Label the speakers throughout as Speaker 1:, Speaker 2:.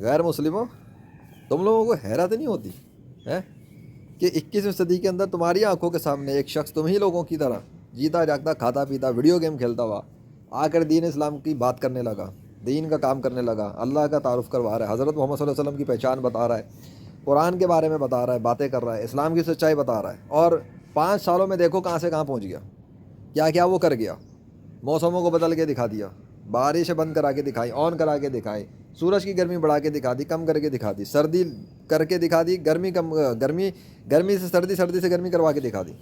Speaker 1: غیر مسلموں تم لوگوں کو حیرت نہیں ہوتی ہے کہ 21ویں صدی کے اندر تمہاری آنکھوں کے سامنے ایک شخص تم ہی لوگوں کی طرح جیتا جاگتا کھاتا پیتا ویڈیو گیم کھیلتا ہوا آ کر دین اسلام کی بات کرنے لگا, دین کا کام کرنے لگا, اللہ کا تعارف کروا رہا ہے, حضرت محمد صلی اللہ علیہ وسلم کی پہچان بتا رہا ہے, قرآن کے بارے میں بتا رہا ہے, باتیں کر رہا ہے, اسلام کی سچائی بتا رہا ہے, اور 5 سالوں میں دیکھو کہاں سے کہاں پہنچ گیا, کیا کیا وہ کر گیا. موسموں کو بدل کے دکھا دیا, بارش بند کرا کے دکھائی, آن کرا کے دکھائی, سورج کی گرمی بڑھا کے دکھا دی, کم کر کے دکھا دی, سردی کر کے دکھا دی, گرمی سے سردی, سردی سے گرمی کروا کے دکھا دی.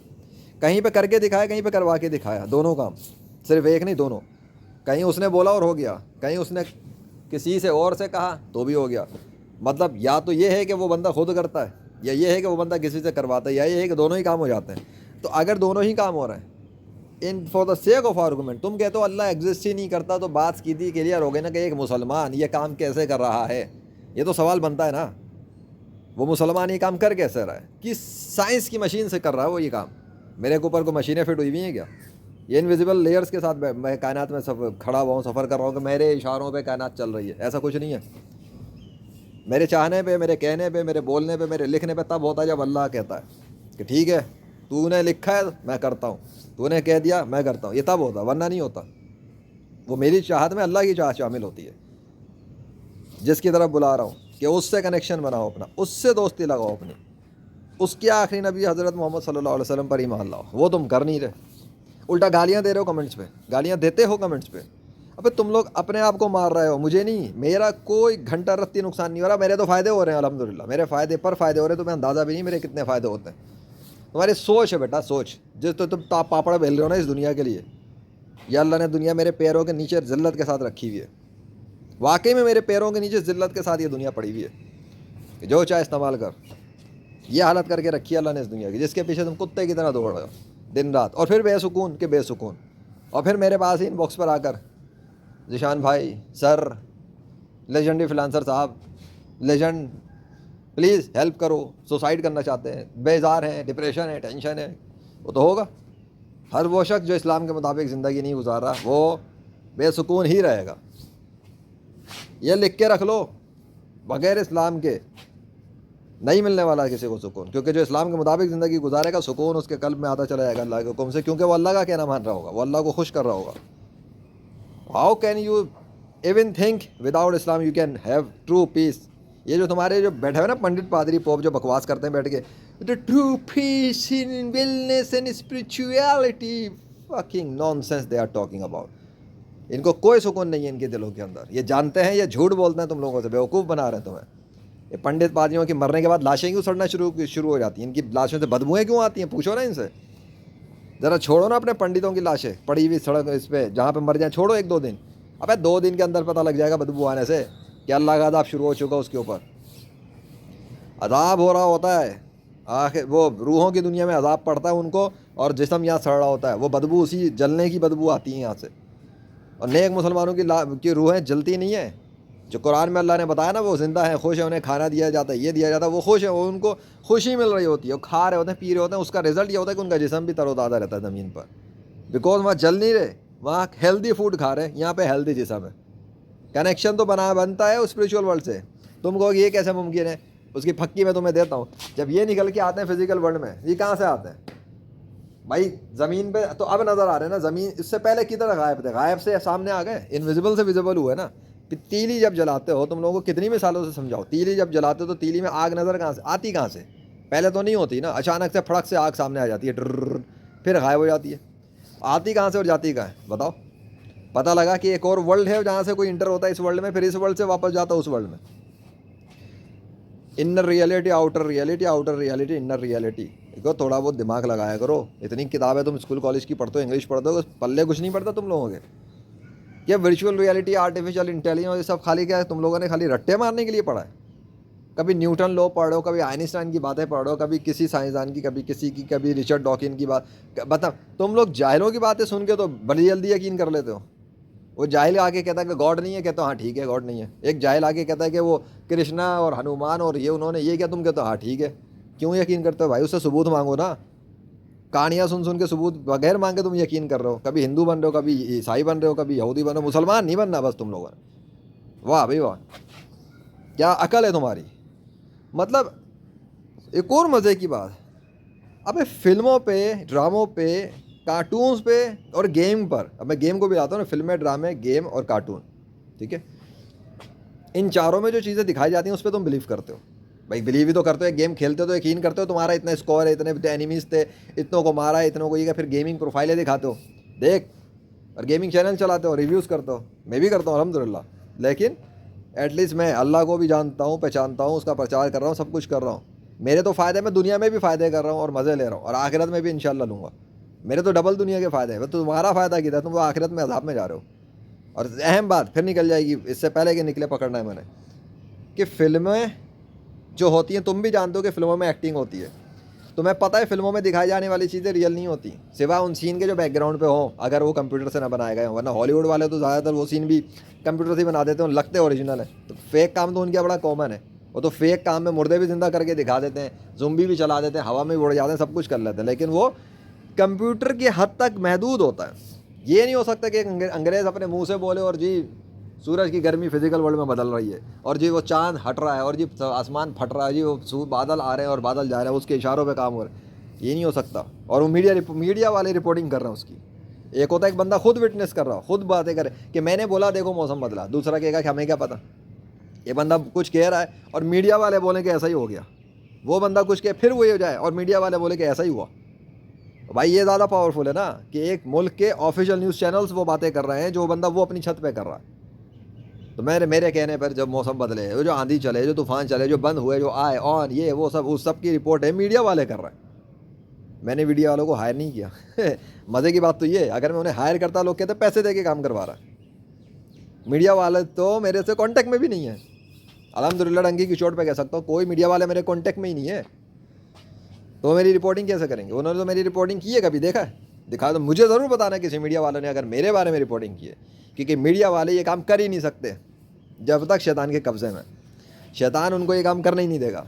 Speaker 1: کہیں پہ کر کے دکھایا, کہیں پہ کروا کے دکھایا, دونوں کام, صرف ایک نہیں دونوں. کہیں اس نے بولا اور ہو گیا, کہیں اس نے کسی سے اور سے کہا تو بھی ہو گیا. مطلب یا تو یہ ہے کہ وہ بندہ خود کرتا ہے, یا یہ ہے کہ وہ بندہ کسی سے کرواتا ہے, یا یہ ہے کہ دونوں ہی کام ہو جاتے ہیں. تو اگر دونوں ہی کام ہو رہے ہیں in for the sake of argument, تم کہتے ہو اللہ ایگزسٹ ہی نہیں کرتا, تو بات سیدھی کلیئر ہو گئی نا کہ ایک مسلمان یہ کام کیسے کر رہا ہے. یہ تو سوال بنتا ہے نا, وہ مسلمان یہ کام کر کیسے رہا ہے, کس سائنس کی مشین سے کر رہا ہے وہ یہ کام. میرے کے اوپر کوئی مشینیں فٹ ہوئی ہوئی ہیں کیا؟ یہ انویزیبل لیئرس کے ساتھ میں کائنات میں کھڑا ہوا ہوں, سفر کر رہا ہوں کہ میرے اشاروں پہ کائنات چل رہی ہے, ایسا کچھ نہیں ہے. میرے چاہنے پہ, میرے کہنے پہ, میرے بولنے پہ, میرے لکھنے پہ تب ہوتا ہے جب اللہ کہتا ہے کہ ٹھیک ہے تو نے لکھا ہے میں کرتا ہوں, تو نے کہہ دیا میں کرتا ہوں, یہ تب ہوتا, ورنہ نہیں ہوتا. وہ میری چاہت میں اللہ کی چاہت شامل ہوتی ہے. جس کی طرف بلا رہا ہوں کہ اس سے کنیکشن بناؤ اپنا, اس سے دوستی لگاؤ اپنی, اس کے آخری نبی حضرت محمد صلی اللہ علیہ وسلم پر ایمان لاؤ. وہ تم کر نہیں رہے, الٹا گالیاں دے رہے ہو کمنٹس پہ, گالیاں دیتے ہو کمنٹس پہ. ابے تم لوگ اپنے آپ کو مار رہے ہو, مجھے نہیں. میرا کوئی گھنٹہ رتی نقصان نہیں ہو رہا, میرے تو فائدے ہو رہے ہیں الحمدللہ, میرے فائدے پر فائدے ہو رہے ہیں. تمہیں اندازہ بھی نہیں میرے کتنے فائدے ہوتے ہیں. تمہاری سوچ ہے بیٹا, سوچ. جس تو تم پاپڑ بیل رہے ہو نا اس دنیا کے لیے, یہ اللہ نے دنیا میرے پیروں کے نیچے ذلت کے ساتھ رکھی ہوئی ہے. واقعی میں میرے پیروں کے نیچے ذلت کے ساتھ یہ دنیا پڑی ہوئی ہے کہ جو چاہے استعمال کر. یہ حالت کر کے رکھی ہے اللہ نے اس دنیا کی, جس کے پیچھے تم کتے کی طرح دوڑ رہے ہو دن رات, اور پھر بے سکون کے بے سکون. اور پھر میرے پاس ہی ان باکس پر آ کر ذیشان بھائی, سر, لیجنڈری فلانسر صاحب, لیجنڈ, پلیز ہیلپ کرو, سوسائڈ کرنا چاہتے ہیں, بیزار ہیں, ڈپریشن ہے, ٹینشن ہے. وہ تو ہوگا. ہر وہ شخص جو اسلام کے مطابق زندگی نہیں گزار رہا وہ بے سکون ہی رہے گا. یہ لکھ کے رکھ لو, بغیر اسلام کے نہیں ملنے والا کسی کو سکون, کیونکہ جو اسلام کے مطابق زندگی گزارے گا سکون اس کے قلب میں آتا چلا جائے گا اللہ کے حکم سے, کیونکہ وہ اللہ کا کہنا مان رہا ہوگا, وہ اللہ کو خوش کر رہا ہوگا. How can you even think without Islam you can have true peace. یہ جو تمہارے جو بیٹھے ہوئے نا پنڈت پادری پوپ جو بکواس کرتے ہیں بیٹھ کے, the true peace in wellness and spirituality, fucking nonsense they are talking about. ان کو کوئی سکون نہیں ہے ان کے دلوں کے اندر. یہ جانتے ہیں, یہ جھوٹ بولتے ہیں تم لوگوں سے, بیوقوف بنا رہے ہیں تمہیں. یہ پنڈت پادریوں کی مرنے کے بعد لاشیں کیوں سڑنا شروع ہو جاتی ہیں, ان کی لاشوں سے بدبوئیں کیوں آتی ہیں, پوچھو نا ان سے. ذرا چھوڑو نا اپنے پنڈتوں کی لاشیں پڑی ہوئی سڑک اس پہ جہاں پہ مر جائیں, چھوڑو 1-2 دن. ابے 2 دن کے اندر پتہ لگ جائے گا بدبو آنے سے کہ اللہ کا عذاب شروع ہو چکا اس کے اوپر. عذاب ہو رہا ہوتا ہے, آخر وہ روحوں کی دنیا میں عذاب پڑتا ہے ان کو, اور جسم یہاں سڑ رہا ہوتا ہے. وہ بدبو اسی جلنے کی بدبو آتی ہے یہاں سے. اور نیک مسلمانوں کی روحیں جلتی نہیں ہیں. جو قرآن میں اللہ نے بتایا نا وہ زندہ ہیں, خوش ہیں, انہیں کھانا دیا جاتا ہے, یہ دیا جاتا ہے, وہ خوش ہیں, وہ ان کو خوشی مل رہی ہوتی ہے, وہ کھا رہے ہوتے ہیں, پی رہے ہوتے ہیں. اس کا رزلٹ یہ ہوتا ہے کہ ان کا جسم بھی تر و تازہ رہتا ہے زمین پر, بیکاز وہاں جل نہیں رہے, وہاں ہیلدی فوڈ کھا رہے ہیں, یہاں پہ ہیلدی جسم ہے. کنیکشن تو بنتا ہے اسپریچول ورلڈ سے. تم کو یہ کیسے ممکن ہے, اس کی پھکی میں تمہیں دیتا ہوں. جب یہ نکل کے آتے ہیں فزیکل ورلڈ میں, یہ کہاں سے آتے ہیں بھائی؟ زمین پہ تو اب نظر آ رہے ہیں نا. زمین اس سے پہلے کدھر غائب تھے, غائب سے سامنے آ گئے, انویزیبل سے ویزیبل ہوئے نا. تیلی جب جلاتے ہو, تم لوگوں کو کتنی مثالوں سے سمجھاؤ, تیلی جب جلاتے ہو تو تیلی میں آگ نظر کہاں سے آتی, کہاں سے؟ پہلے تو نہیں ہوتی نا, اچانک سے پھڑک سے آگ سامنے آ جاتی ہے, پھر غائب ہو جاتی ہے. آتی کہاں سے اور جاتی کہاں ہے بتاؤ؟ پتہ لگا کہ ایک اور ورلڈ ہے جہاں سے کوئی انٹر ہوتا ہے اس ورلڈ میں, پھر اس ورلڈ سے واپس جاتا ہے اس ورلڈ میں. Inner reality, outer reality, outer reality, inner reality. دیکھو تھوڑا بہت دماغ لگایا کرو. اتنی کتابیں تم اسکول کالج کی پڑھتے ہو, انگلش پڑھتے ہو, پلے کچھ نہیں پڑھتا تم لوگوں کے. یہ ورچوئل ریئلٹی, آرٹیفیشیل انٹیلیجنس, یہ سب خالی کیا ہے, تم لوگوں نے خالی رٹے مارنے کے لیے پڑھا ہے. کبھی نیوٹن لو پڑھ رہے ہو, کبھی آئنسٹائن کی باتیں پڑھ رہے ہو, کبھی کسی سائنسدان کی, کبھی کسی کی, کبھی رچرڈ ڈاکن کی بات. بتا تم لوگ جاہلوں کی باتیں سن کے تو بڑی جلدی یقین کر لیتے ہو. وہ جاہل آ کے کہتا ہے کہ گاڈ نہیں ہے, کہتا ہاں ٹھیک ہے گاڈ نہیں ہے. ایک جاہل آ کے کہتا ہے کہ وہ کرشنا اور ہنومان اور یہ انہوں نے یہ کیا, تم کہتے ہو ہاں ٹھیک ہے. کیوں یقین کرتے ہو بھائی؟ اس سے ثبوت مانگو نا. کہانیاں سن کے ثبوت بغیر مانگے تم یقین کر رہے ہو. کبھی ہندو بن رہے ہو, کبھی عیسائی بن رہے ہو, کبھی یہودی بن رہے ہو, مسلمان نہیں بننا بس تم لوگوں نے. واہ بھائی واہ. کیا عقل ہے تمہاری؟ مطلب ایک اور مزے کی بات، اب فلموں پہ، ڈراموں پہ، کارٹونز پہ اور گیم پر، اب میں گیم کو بھی لاتا ہوں نا، فلمیں، ڈرامے، گیم اور کارٹون، ٹھیک ہے، ان چاروں میں جو چیزیں دکھائی جاتی ہیں اس پہ تم بلیو کرتے ہو. بھائی بلیو ہی تو کرتے ہو، گیم کھیلتے ہو تو یقین کرتے ہو تمہارا اتنا اسکور ہے، اتنے اینیمیز تھے، اتنوں کو مارا ہے، اتنوں کو یہ، پھر گیمنگ پروفائلیں دکھاتے ہو دیکھ، اور گیمنگ چینل چلاتے ہو، ریویوز کرتے ہو. میں بھی کرتا ہوں الحمدللہ، لیکن ایٹ لیسٹ میں اللہ کو بھی جانتا ہوں، پہچانتا ہوں، اس کا پرچار کر رہا ہوں، سب کچھ کر رہا ہوں. میرے تو فائدے، میں دنیا میں بھی فائدے کر رہا ہوں اور مزے لے رہا ہوں، اور آخرت میں بھی انشاءاللہ لوں گا. میرے تو ڈبل دنیا کے فائدے ہیں. تو تمہارا فائدہ کدھر ہے؟ تم وہ آخرت میں عذاب میں جا رہے ہو. اور اہم بات پھر نکل جائے گی، اس سے پہلے کہ نکلے پکڑنا ہے میں نے، کہ فلمیں جو ہوتی ہیں، تم بھی جانتے ہو کہ فلموں میں ایکٹنگ ہوتی ہے. تمہیں پتہ ہے فلموں میں دکھائی جانے والی چیزیں ریئل نہیں ہوتی، سوائے ان سین کے جو بیک گراؤنڈ پہ ہوں، اگر وہ کمپیوٹر سے نہ بنائے گئے ہوں. ورنہ ہالی ووڈ والے تو زیادہ تر وہ سین بھی کمپیوٹر سے ہی بنا دیتے ہیں، لگتے اوریجنل ہیں. تو فیک کام تو ان کا بڑا کامن ہے. وہ تو فیک کام میں مردے بھی زندہ کر کے دکھا دیتے ہیں، زومبی بھی چلا دیتے ہیں، ہوا میں بھی اڑ جاتے ہیں، سب کچھ کر لیتے ہیں، لیکن وہ کمپیوٹر کی حد تک محدود ہوتا ہے. یہ نہیں ہو سکتا کہ ایک انگریز اپنے منہ سے بولے اور جی سورج کی گرمی فزیکل ورلڈ میں بدل رہی ہے، اور جی وہ چاند ہٹ رہا ہے، اور جی آسمان پھٹ رہا ہے، جی وہ بادل آ رہے ہیں اور بادل جا رہے ہیں، اس کے اشاروں پہ کام ہو رہا ہے. یہ نہیں ہو سکتا. اور وہ میڈیا والے رپورٹنگ کر رہے ہیں اس کی. ایک ہوتا ہے ایک بندہ خود وٹنس کر رہا ہو، خود باتیں کرے کہ میں نے بولا دیکھو موسم بدلا، دوسرا کہے گا کہ ہمیں کیا پتہ. یہ بندہ کچھ کہہ رہا ہے اور میڈیا والے بولیں کہ ایسا ہی ہو گیا، وہ بندہ کچھ کہے پھر وہ ہو جائے اور میڈیا والے بولے کہ ایسا ہی ہوا. بھائی یہ زیادہ پاورفل ہے نا، کہ ایک ملک کے آفیشیل نیوز چینلز وہ باتیں کر رہے ہیں جو بندہ وہ اپنی چھت پہ کر رہا ہے. تو میرے کہنے پر جب موسم بدلے، وہ جو آندھی چلے، جو طوفان چلے، جو بند ہوئے، جو آئے آن، یہ وہ سب، اس سب کی رپورٹ ہے میڈیا والے کر رہے ہیں. میں نے میڈیا والوں کو ہائر نہیں کیا. مزے کی بات تو یہ ہے، اگر میں انہیں ہائر کرتا، لوگ کہتے پیسے دے کے کام کروا رہا ہے. میڈیا والے تو میرے سے کانٹیکٹ میں بھی نہیں ہیں. الحمدللہ ڈنکی کی چوٹ پہ کہہ سکتا ہوں کوئی میڈیا والے میرے کانٹیکٹ میں ہی نہیں ہے. تو میری رپورٹنگ کیسے کریں گے؟ انہوں نے تو میری رپورٹنگ کی ہے، کبھی دیکھا ہے؟ دکھا تو مجھے ضرور بتانا کسی میڈیا والوں نے اگر میرے بارے میں رپورٹنگ کی ہے، کیونکہ میڈیا والے یہ کام کر ہی نہیں سکتے جب تک شیطان کے قبضے میں. شیطان ان کو یہ کام کرنے ہی نہیں دے گا.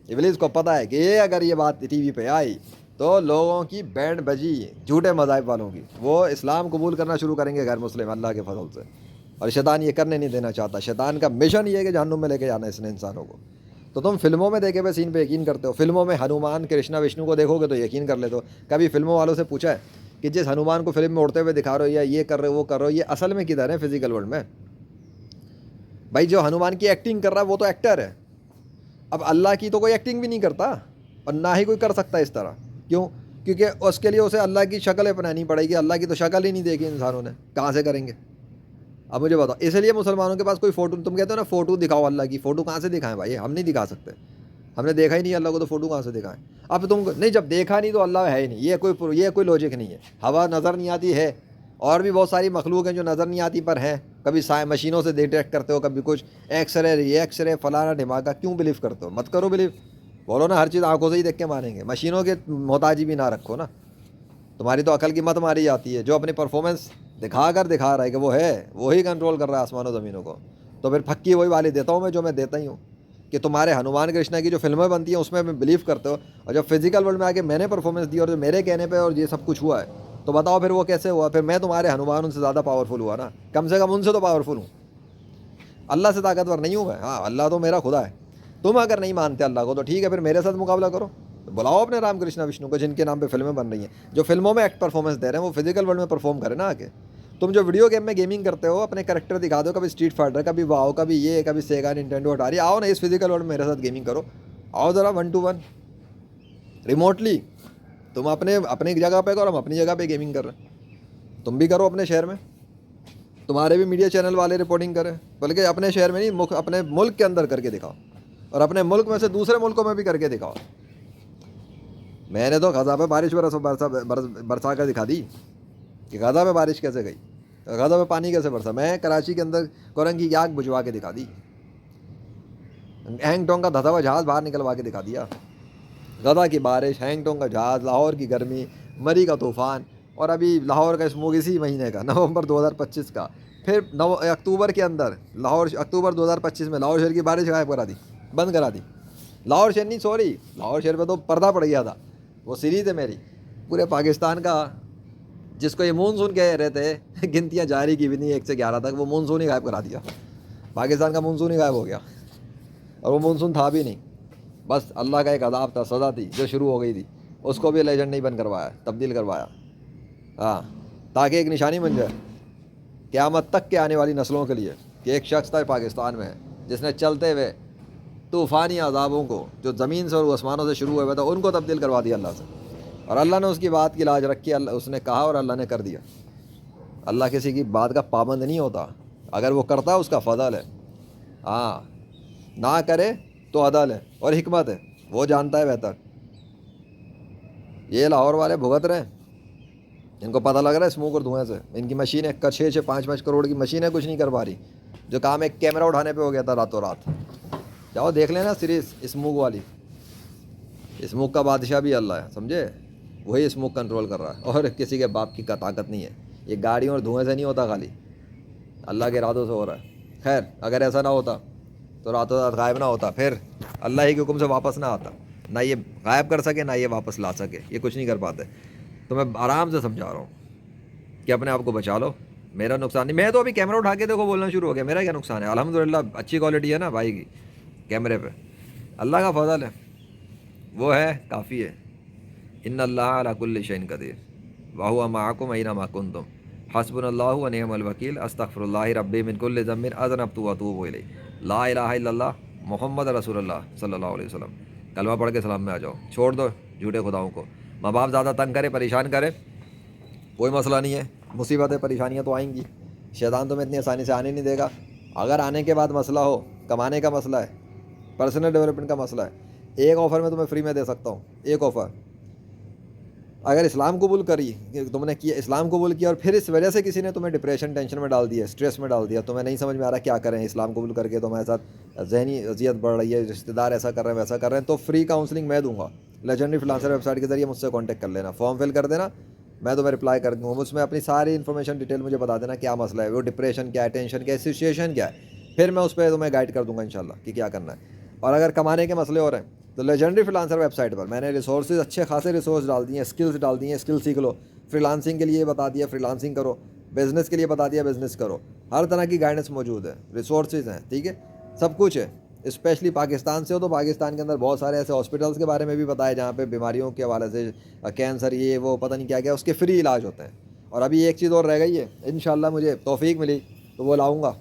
Speaker 1: ابلیس کو پتہ ہے کہ اگر یہ بات ٹی وی پہ آئی تو لوگوں کی بینڈ بجی جھوٹے مذاہب والوں کی، وہ اسلام قبول کرنا شروع کریں گے غیر مسلم اللہ کے فضل سے. اور شیطان یہ کرنے نہیں دینا چاہتا. شیطان کا مشن یہ ہے کہ جہنم میں لے کے جانا ہے اس نے انسانوں کو. تو تم فلموں میں دیکھے ہوئے سین پہ یقین کرتے ہو. فلموں میں ہنومان کرشنا وشنو کو دیکھو گے تو یقین کر لیتے ہو. کبھی فلموں والوں سے پوچھا ہے کہ جس ہنومان کو فلم میں اڑتے ہوئے دکھا رہے ہو، یا یہ کر رہے ہو، وہ کر رہے ہو، یہ اصل میں کدھر ہے فزیکل ورلڈ میں؟ بھائی جو ہنومان کی ایکٹنگ کر رہا ہے وہ تو ایکٹر ہے. اب اللہ کی تو کوئی ایکٹنگ بھی نہیں کرتا، اور نہ ہی کوئی کر سکتا اس طرح. کیوں؟ کیونکہ اس کے لیے اسے اللہ کی شکل اپنانی پڑے گی. اللہ کی تو شکل ہی نہیں دیکھی انسانوں نے، کہاں سے کریں گے؟ اب مجھے بتاؤ. اس لیے مسلمانوں کے پاس کوئی فوٹو، تم کہتے ہو نا فوٹو دکھاؤ اللہ کی، فوٹو کہاں سے دکھائیں بھائی؟ ہم نہیں دکھا سکتے. ہم نے دیکھا ہی نہیں اللہ کو، تو فوٹو کہاں سے دکھائیں؟ اب تم نہیں، جب دیکھا نہیں تو اللہ ہے ہی نہیں، یہ کوئی لوجک نہیں ہے. ہوا نظر نہیں آتی ہے، اور بھی بہت ساری مخلوق ہیں جو نظر نہیں آتی پر ہیں. کبھی مشینوں سے ڈیٹیکٹ کرتے ہو، کبھی کچھ ایکس رے فلانا ڈھماکہ. کیوں بلیو کرتے ہو؟ مت کرو بلیو. بولو نا ہر چیز آنکھوں سے ہی دیکھ کے مانیں گے. مشینوں کے محتاجی بھی نہ رکھو نا. تمہاری تو عقل کی مت ماری جاتی ہے. جو اپنی پرفارمنس دکھا رہا ہے کہ وہ ہے، وہی کنٹرول کر رہا ہے آسمان و زمینوں کو. تو پھر پھکی وہی والی دیتا ہوں میں جو میں دیتا ہی ہوں. کہ تمہارے ہنومان کرشنا کی جو فلمیں بنتی ہیں اس میں بلیو کرتے ہو، اور جب فزیکل ورلڈ میں آ کے میں نے پرفارمنس دی اور جو میرے کہنے پہ اور یہ سب کچھ ہوا ہے، تو بتاؤ پھر وہ کیسے ہوا؟ پھر میں تمہارے ہنومان ان سے زیادہ پاورفل ہوا نا، کم سے کم ان سے تو پاورفل ہوں. اللہ سے طاقتور نہیں ہوں میں. ہاں اللہ تو میرا خدا ہے. تم اگر نہیں مانتے اللہ کو تو ٹھیک ہے، پھر میرے ساتھ مقابلہ کرو. بلاؤ اپنے رام کرشنا وشنو کو جن کے نام پہ فلمیں بن رہی ہیں. جو فلموں میں ایکٹ پرفارمنس دے رہے ہیں وہ فزیکل ورلڈ میں پرفارم کریں نا آ کے. تم جو ویڈیو گیم میں گیمنگ کرتے ہو اپنے کریکٹر دکھا دو، کبھی اسٹریٹ فائٹر، کبھی واؤ، کبھی یہ، کبھی سیگا، ننٹینڈو، اٹاری. آؤ نا اس فزیکل ورلڈ میں میرے ساتھ گیمنگ کرو. آؤ ذرا 1-to-1 ریموٹلی. تم اپنی جگہ پہ کرو، ہم اپنی جگہ پہ گیمنگ کر رہے ہیں. تم بھی کرو اپنے شہر میں. تمہارے بھی میڈیا چینل والے رپورٹنگ کریں، بلکہ اپنے شہر میں نہیں، اپنے ملک کے اندر کر کے دکھاؤ، اور اپنے ملک میں سے دوسرے ملکوں میں بھی کر کے دکھاؤ. میں نے تو غزہ پہ بارش برسا کر دکھا دی کہ غزہ پہ بارش کیسے گئی، غزہ پہ پانی کیسے برسا. میں کراچی کے اندر کورنگ کی آگ بجھوا کے دکھا دی. ہینگ ٹونگ کا دھدا ہوا جہاز باہر نکلوا کے دکھا دیا. غزہ کی بارش، ہینگ ٹونگ کا جہاز، لاہور کی گرمی، مری کا طوفان، اور ابھی لاہور کا اسموگ اسی مہینے کا نومبر 2025 کا. پھر اکتوبر کے اندر اکتوبر 2025 میں لاہور شہر کی بارش غائب کرا دی، بند کرا دی. لاہور شہر نہیں، سوری، لاہور شہر پہ تو پردہ پڑ گیا تھا. وہ سیریز ہے میری پورے پاکستان کا، جس کو یہ مونسون کہہ رہے تھے، گنتیاں جاری کی بھی نہیں 1 سے 11 تک، وہ مونسون ہی غائب کرا دیا. پاکستان کا مونسون ہی غائب ہو گیا. اور وہ مونسون تھا بھی نہیں, بس اللہ کا ایک عذاب تھا, سزا تھی جو شروع ہو گئی تھی, اس کو بھی لیجنڈ نہیں بن کروایا, تبدیل کروایا, ہاں, تاکہ ایک نشانی بن جائے قیامت تک کے آنے والی نسلوں کے لیے کہ ایک شخص تھا پاکستان میں جس نے چلتے ہوئے طوفانی عذابوں کو جو زمین سے اور آسمانوں سے شروع ہوئے تھا ان کو تبدیل کروا دیا اللہ سے, اور اللہ نے اس کی بات کی لاج رکھی, اللہ اس نے کہا اور اللہ نے کر دیا. اللہ کسی کی بات کا پابند نہیں ہوتا, اگر وہ کرتا ہے اس کا فضل ہے, ہاں, نہ کرے تو عدل ہے اور حکمت ہے, وہ جانتا ہے بہتر. یہ لاہور والے بھگت رہے ہیں, ان کو پتہ لگ رہا ہے اسموک اور دھوئیں سے, ان کی مشینیں 6-5 کروڑ کی مشینیں کچھ نہیں کروا رہی, جو کام ایک کیمرہ اٹھانے پہ ہو گیا تھا راتوں رات. جاؤ دیکھ لینا سیریز اسموک والی, اسموک کا بادشاہ بھی اللہ ہے, سمجھے, وہی اسموک کنٹرول کر رہا ہے, اور کسی کے باپ کی طاقت نہیں ہے. یہ گاڑیوں اور دھوئیں سے نہیں ہوتا, خالی اللہ کے ارادوں سے ہو رہا ہے. خیر, اگر ایسا نہ ہوتا تو راتوں رات غائب نہ ہوتا, پھر اللہ ہی کے حکم سے واپس نہ آتا, نہ یہ غائب کر سکے نہ یہ واپس لا سکے, یہ کچھ نہیں کر پاتے. تو میں آرام سے سمجھا رہا ہوں کہ اپنے آپ کو بچا لو, میرا نقصان نہیں. میں تو ابھی کیمرہ اٹھا کے دیکھو بولنا شروع ہو گیا, میرا کیا نقصان ہے, الحمدللہ اچھی کوالٹی ہے نا بھائی کی کیمرے پہ, اللہ کا فضل ہے, وہ ہے کافی ہے. ان اللہ علی کل شیء قدیر وہو معکم اینما کنتم حسبنا اللہ ونعم الوکیل استغفر اللہ ربی من کل ذنب اذنبت واتوب الیہ لا الہ الا اللہ محمد رسول اللہ صلی اللہ علیہ وسلم. کلمہ پڑھ کے اسلام میں آ جاؤ, چھوڑ دو جھوٹے خداؤں کو. ماں باپ زیادہ تنگ کرے پریشان کرے کوئی مسئلہ نہیں ہے, مصیبتیں پریشانیاں تو آئیں گی, شیطان تمہیں اتنی آسانی سے آنے نہیں دے گا. اگر آنے کے بعد مسئلہ ہو, کمانے کا مسئلہ ہے, پرسنل ڈیولپمنٹ کا مسئلہ ہے, ایک آفر میں تمہیں فری میں دے سکتا ہوں, ایک آفر. اگر اسلام قبول کری, تم نے کیا اسلام قبول کیا اور پھر اس وجہ سے کسی نے تمہیں ڈپریشن ٹینشن میں ڈال دیا, اسٹریس میں ڈال دیا, تمہیں نہیں سمجھ میں آ رہا کیا کریں, اسلام قبول کر کے تمہارے ساتھ ذہنی اذیت بڑھ رہی ہے, رشتہ دار ایسا کر رہے ہیں ویسا کر رہے ہیں, تو فری کاؤنسلنگ میں دوں گا. لیجنڈری فریلانسر ویب سائٹ کے ذریعے مجھ سے کانٹیکٹ کر لینا, فارم فل کر دینا, میں تمہیں رپلائی کر دوں گا. اس میں اپنی ساری انفارمیشن ڈیٹیل مجھے بتا دینا کیا مسئلہ ہے, وہ ڈپریشن کیا ہے, ٹینشن کیا ہے, سچویشن کیا ہے, پھر میں اس پہ تمہیں گائڈ کر دوں گا انشاءاللہ کہ کیا کرنا ہے. اور اگر کمانے کے مسئلے ہو رہے ہیں تو لیجنڈری فریلانسر ویب سائٹ پر میں نے ریسورسز اچھے خاصے ریسورس ڈال دیے ہیں, اسکلز ڈال دی ہیں, اسکل سیکھ لو. فریلانسنگ کے لیے بتا دیا فریلانسنگ کرو, بزنس کے لیے بتا دیا بزنس کرو, ہر طرح کی گائیڈنس موجود ہے, ریسورسز ہیں, ٹھیک ہے, سب کچھ ہے. اسپیشلی پاکستان سے ہو تو پاکستان کے اندر بہت سارے ایسے ہاسپٹلس کے بارے میں بھی بتایا جہاں پہ بیماریوں کے حوالے سے کینسر یہ وہ پتہ نہیں کیا کیا اس کے فری علاج ہوتے ہیں. اور ابھی ایک چیز اور رہ گئی ہے, انشاءاللہ مجھے توفیق ملی تو وہ لاؤں گا,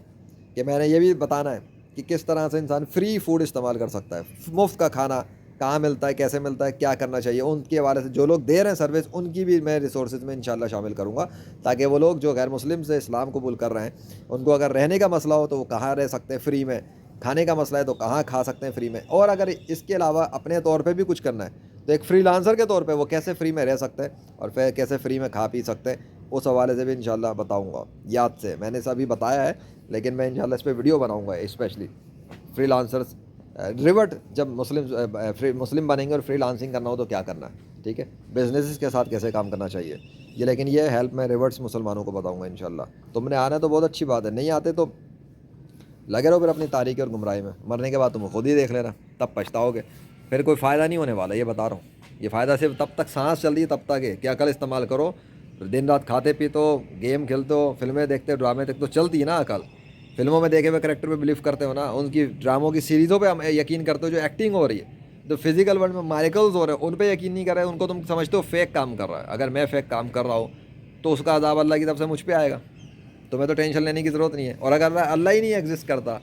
Speaker 1: کہ میں نے یہ بھی بتانا ہے کہ کس طرح سے انسان فری فوڈ استعمال کر سکتا ہے, مفت کا کھانا کہاں ملتا ہے, کیسے ملتا ہے, کیا کرنا چاہیے, ان کے حوالے سے جو لوگ دے رہے ہیں سروس ان کی بھی میں ریسورسز میں انشاءاللہ شامل کروں گا, تاکہ وہ لوگ جو غیر مسلم سے اسلام قبول کر رہے ہیں ان کو اگر رہنے کا مسئلہ ہو تو وہ کہاں رہ سکتے ہیں فری میں, کھانے کا مسئلہ ہے تو کہاں کھا سکتے ہیں فری میں, اور اگر اس کے علاوہ اپنے طور پہ بھی کچھ کرنا ہے تو ایک فری لانسر کے طور پہ وہ کیسے فری میں رہ سکتے ہیں اور پھر کیسے فری میں کھا پی سکتے ہیں, اس حوالے سے بھی انشاءاللہ بتاؤں گا. یاد سے میں نے سبھی بتایا ہے, لیکن میں انشاءاللہ اس پہ ویڈیو بناؤں گا اسپیشلی فری لانسرس ریورٹ, جب مسلم بنیں گے اور فری لانسنگ کرنا ہو تو کیا کرنا ہے, ٹھیک ہے, بزنسز کے ساتھ کیسے کام کرنا چاہیے یہ. لیکن یہ ہیلپ میں ریورٹس مسلمانوں کو بتاؤں گا انشاءاللہ. تم نے آنا ہے تو بہت اچھی بات ہے, نہیں آتے تو لگے رہو پھر اپنی تاریکی اور گمراہی میں, مرنے کے بعد تم خود ہی دیکھ لینا, تب پچھتاؤ گے, پھر کوئی فائدہ نہیں ہونے والا, یہ بتا رہا ہوں. یہ فائدہ صرف تب تک سانس چل رہی ہے تب تک ہے کہ عقل استعمال کرو. دن رات کھاتے پیتے ہو, گیم کھیلتے ہو, فلمیں دیکھتے ہو, ڈرامے دیکھتے ہو, چلتی ہے نا عقل. فلموں میں دیکھے ہوئے کریکٹر پہ بلیو کرتے ہو نا, ان کی ڈراموں کی سیریزوں پہ ہم یقین کرتے ہو جو ایکٹنگ ہو رہی ہے, جو فزیکل ورلڈ میں میریکلز ہو رہے ہیں ان پہ یقین نہیں کر رہے, ان کو تم سمجھتے ہو فیک کام کر رہا ہے. اگر میں فیک کام کر رہا ہوں تو اس کا عذاب اللہ کی طرف سے مجھ پہ آئے گا, تمہیں تو ٹینشن لینے کی ضرورت نہیں ہے. اور اگر اللہ ہی نہیں ایگزسٹ کرتا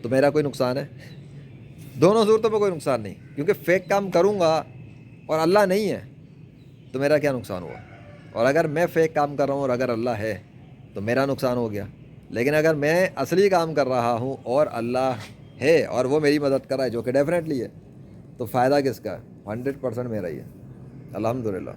Speaker 1: تو میرا کوئی نقصان ہے, دونوں صورتوں پہ کوئی نقصان نہیں, کیونکہ فیک کام کروں گا اور اللہ نہیں ہے تو میرا کیا نقصان ہوا. اور اگر میں فیک کام کر رہا ہوں اور اگر اللہ ہے تو میرا نقصان ہو گیا. لیکن اگر میں اصلی کام کر رہا ہوں اور اللہ ہے اور وہ میری مدد کر رہا ہے, جو کہ ڈیفینیٹلی ہے, تو فائدہ کس کا ہے, 100% میرا ہی ہے الحمدللہ.